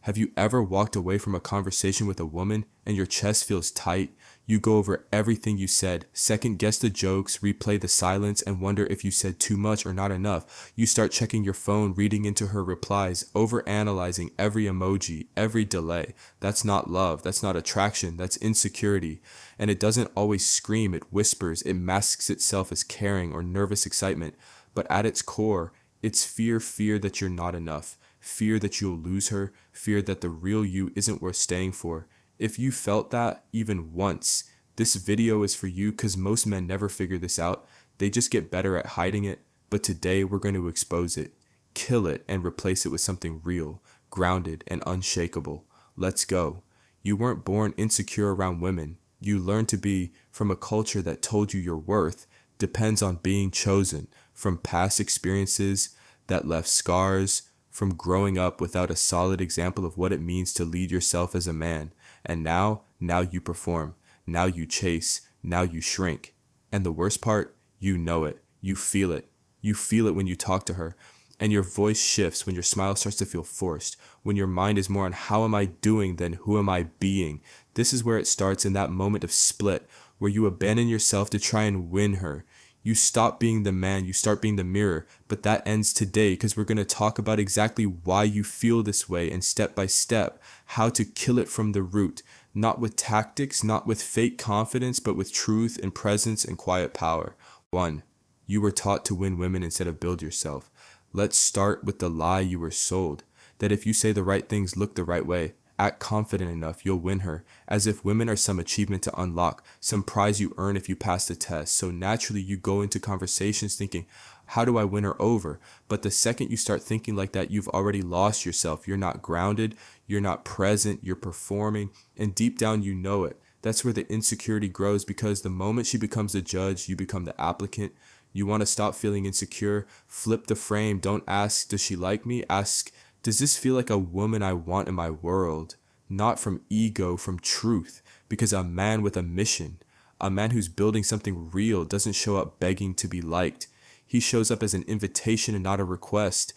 Have you ever walked away from a conversation with a woman and your chest feels tight? You go over everything you said, second guess the jokes, replay the silence, and wonder if you said too much or not enough. You start checking your phone, reading into her replies, overanalyzing every emoji, every delay. That's not love, that's not attraction, that's insecurity. And it doesn't always scream, it whispers, it masks itself as caring or nervous excitement. But at its core, it's fear that you're not enough, fear that you'll lose her, fear that the real you isn't worth staying for. If you felt that even once, this video is for you because most men never figure this out. They just get better at hiding it. But today we're going to expose it, kill it, and replace it with something real, grounded, and unshakable. Let's go. You weren't born insecure around women. You learned to be from a culture that told you your worth depends on being chosen, from past experiences that left scars, from growing up without a solid example of what it means to lead yourself as a man. And now you perform, now you chase, now you shrink. And the worst part, you know it, you feel it. You feel it when you talk to her, and your voice shifts when your smile starts to feel forced, when your mind is more on how am I doing than who am I being. This is where it starts, in that moment of split, where you abandon yourself to try and win her. You stop being the man, you start being the mirror, but that ends today because we're going to talk about exactly why you feel this way and step by step, how to kill it from the root, not with tactics, not with fake confidence, but with truth and presence and quiet power. 1. You were taught to win women instead of build yourself. Let's start with the lie you were sold, that if you say the right things, look the right way, act confident enough, you'll win her, as if women are some achievement to unlock, some prize you earn if you pass the test. So naturally you go into conversations thinking, how do I win her over? But the second you start thinking like that, you've already lost yourself. You're not grounded, you're not present, you're performing, and deep down you know it. That's where the insecurity grows, because the moment she becomes the judge, you become the applicant. You want to stop feeling insecure, flip the frame. Don't ask, does she like me? Ask, does this feel like a woman I want in my world? Not from ego, from truth. Because a man with a mission, a man who's building something real, doesn't show up begging to be liked. He shows up as an invitation and not a request.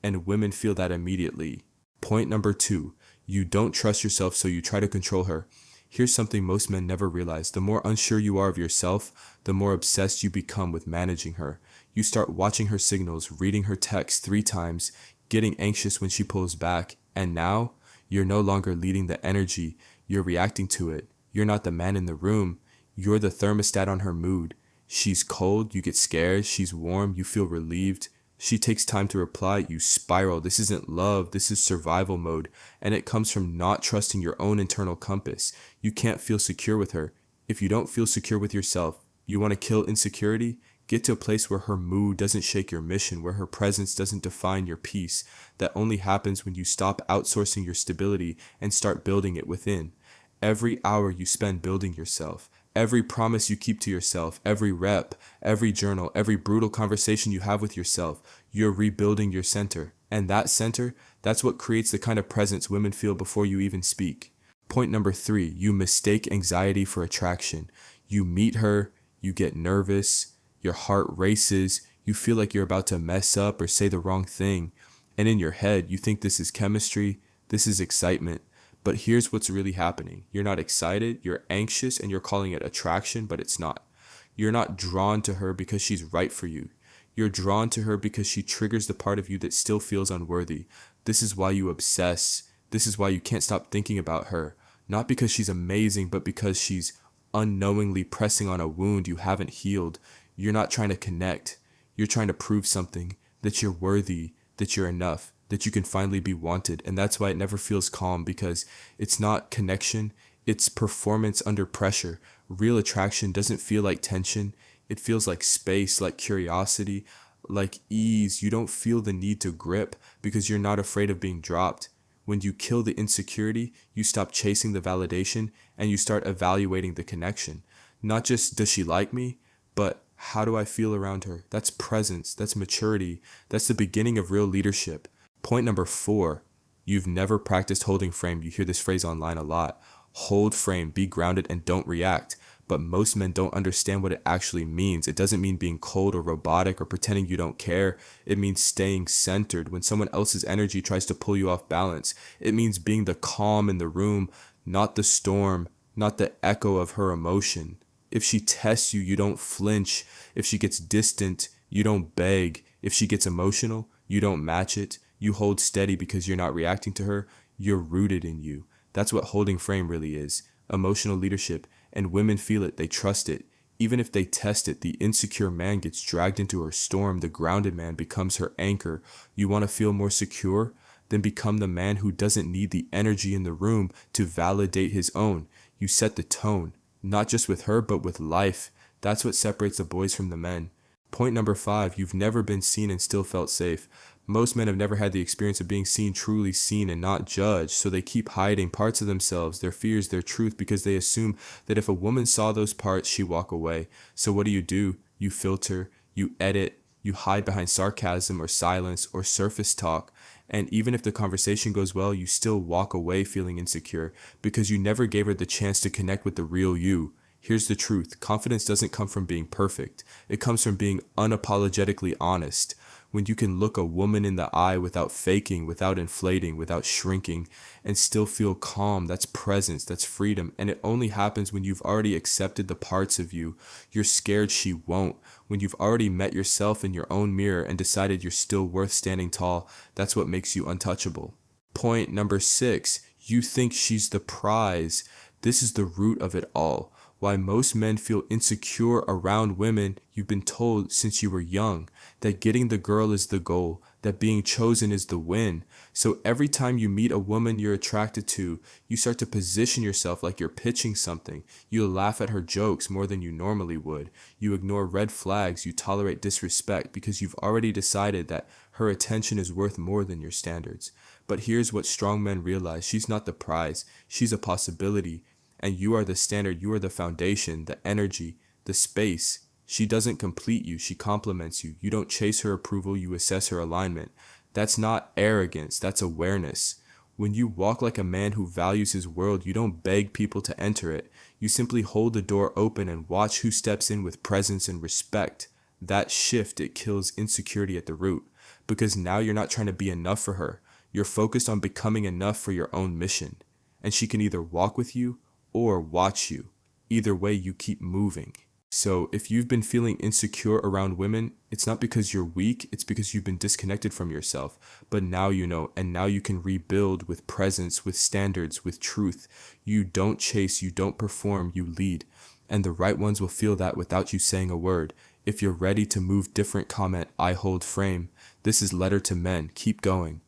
And women feel that immediately. Point number 2, you don't trust yourself, so you try to control her. Here's something most men never realize. The more unsure you are of yourself, the more obsessed you become with managing her. You start watching her signals, reading her texts 3 times, getting anxious when she pulls back, and now you're no longer leading the energy, you're reacting to it. You're not the man in the room, you're the thermostat on her mood. She's cold, you get scared. She's warm, you feel relieved. She takes time to reply, you spiral. This isn't love, this is survival mode, and it comes from not trusting your own internal compass. You can't feel secure with her. If you don't feel secure with yourself, you want to kill insecurity? Get to a place where her mood doesn't shake your mission, where her presence doesn't define your peace. That only happens when you stop outsourcing your stability and start building it within. Every hour you spend building yourself, every promise you keep to yourself, every rep, every journal, every brutal conversation you have with yourself, you're rebuilding your center. And that center, that's what creates the kind of presence women feel before you even speak. Point number 3, you mistake anxiety for attraction. You meet her, you get nervous, your heart races, you feel like you're about to mess up or say the wrong thing. And in your head, you think this is chemistry, this is excitement. But here's what's really happening. You're not excited, you're anxious, and you're calling it attraction, but it's not. You're not drawn to her because she's right for you. You're drawn to her because she triggers the part of you that still feels unworthy. This is why you obsess. This is why you can't stop thinking about her. Not because she's amazing, but because she's unknowingly pressing on a wound you haven't healed. You're not trying to connect. You're trying to prove something, that you're worthy, that you're enough, that you can finally be wanted. And that's why it never feels calm, because it's not connection, it's performance under pressure. Real attraction doesn't feel like tension. It feels like space, like curiosity, like ease. You don't feel the need to grip because you're not afraid of being dropped. When you kill the insecurity, you stop chasing the validation and you start evaluating the connection. Not just, does she like me, but how do I feel around her? That's presence, that's maturity, that's the beginning of real leadership. Point number 4, you've never practiced holding frame. You hear this phrase online a lot. Hold frame, be grounded, and don't react. but most men don't understand what it actually means. It doesn't mean being cold or robotic or pretending you don't care. It means staying centered when someone else's energy tries to pull you off balance. It means being the calm in the room, not the storm, not the echo of her emotion. If she tests you, you don't flinch. If she gets distant, you don't beg. If she gets emotional, you don't match it. You hold steady because you're not reacting to her. You're rooted in you. That's what holding frame really is. Emotional leadership. And women feel it. They trust it. Even if they test it, the insecure man gets dragged into her storm. The grounded man becomes her anchor. You want to feel more secure? Then become the man who doesn't need the energy in the room to validate his own. You set the tone, not just with her, but with life. That's what separates the boys from the men. Point number 5, you've never been seen and still felt safe. Most men have never had the experience of being seen, truly seen, and not judged, so they keep hiding parts of themselves, their fears, their truth, because they assume that if a woman saw those parts, she'd walk away. So what do? You filter, you edit, you hide behind sarcasm or silence or surface talk. And even if the conversation goes well, you still walk away feeling insecure because you never gave her the chance to connect with the real you. Here's the truth. Confidence doesn't come from being perfect. It comes from being unapologetically honest. When you can look a woman in the eye without faking, without inflating, without shrinking, and still feel calm, that's presence, that's freedom. And it only happens when you've already accepted the parts of you you're scared she won't. When you've already met yourself in your own mirror and decided you're still worth standing tall, that's what makes you untouchable. Point number 6, you think she's the prize. This is the root of it all. Why most men feel insecure around women, you've been told since you were young that getting the girl is the goal, that being chosen is the win. So every time you meet a woman you're attracted to, you start to position yourself like you're pitching something. You laugh at her jokes more than you normally would. You ignore red flags, you tolerate disrespect because you've already decided that her attention is worth more than your standards. But here's what strong men realize. She's not the prize, she's a possibility. And you are the standard, you are the foundation, the energy, the space. She doesn't complete you, she complements you. You don't chase her approval, you assess her alignment. That's not arrogance, that's awareness. When you walk like a man who values his world, you don't beg people to enter it. You simply hold the door open and watch who steps in with presence and respect. That shift, it kills insecurity at the root. Because now you're not trying to be enough for her. You're focused on becoming enough for your own mission. And she can either walk with you or watch you. Either way, you keep moving. So if you've been feeling insecure around women, it's not because you're weak, it's because you've been disconnected from yourself. But now you know, and now you can rebuild with presence, with standards, with truth. You don't chase, you don't perform, you lead. And the right ones will feel that without you saying a word. If you're ready to move different, comment, I hold frame. This is Letter to Men. Keep going.